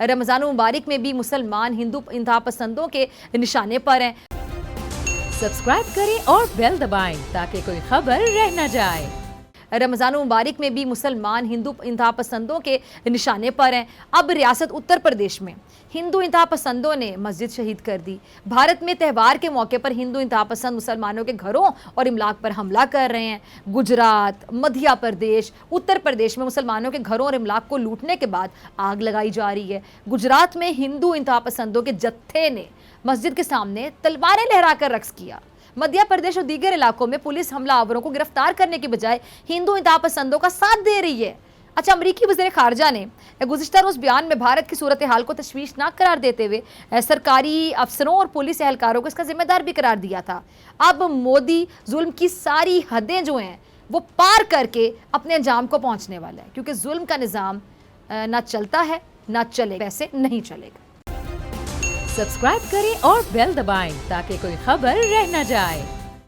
रमज़ान मुबारक में भी मुसलमान हिंदू इंतहा पसंदों के निशाने पर हैं। सब्सक्राइब करें और बेल दबाएं ताकि कोई खबर रह न जाए। रमज़ान मुबारक में भी मुसलमान हिंदू इंतहा पसंदों के निशाने पर हैं। अब रियासत उत्तर प्रदेश में हिंदू इंतहा पसंदों ने मस्जिद शहीद कर दी। भारत में त्यौहार के मौके पर हिंदू इंतहा पसंद मुसलमानों के घरों और इमलाक पर हमला कर रहे हैं। गुजरात, मध्य प्रदेश, उत्तर प्रदेश में मुसलमानों के घरों और इमलाक को लूटने के बाद आग लगाई जा रही है। गुजरात में हिंदू इंतहा पसंदों के जत्थे ने मस्जिद के सामने तलवारें लहराकर रक्स किया। मध्य प्रदेश और दीगर इलाकों में पुलिस हमलावरों को गिरफ्तार करने के बजाय हिंदू इंतहा पसंदों का साथ दे रही है। अच्छा, अमरीकी वज़ीर खारजा ने गुज़िश्ता रोज़ बयान में भारत की सूरत हाल को तशवीशनाक करार देते हुए सरकारी अफसरों और पुलिस एहलकारों को इसका जिम्मेदार भी करार दिया था। अब मोदी जुल्म की सारी हदें जो हैं वो पार करके अपने अंजाम को पहुंचने वाला है, क्योंकि जुल्म का निज़ाम ना चलता है ना चलेगा, वैसे नहीं चलेगा। सब्सक्राइब करें और बेल दबाएं ताकि कोई खबर रह न जाए।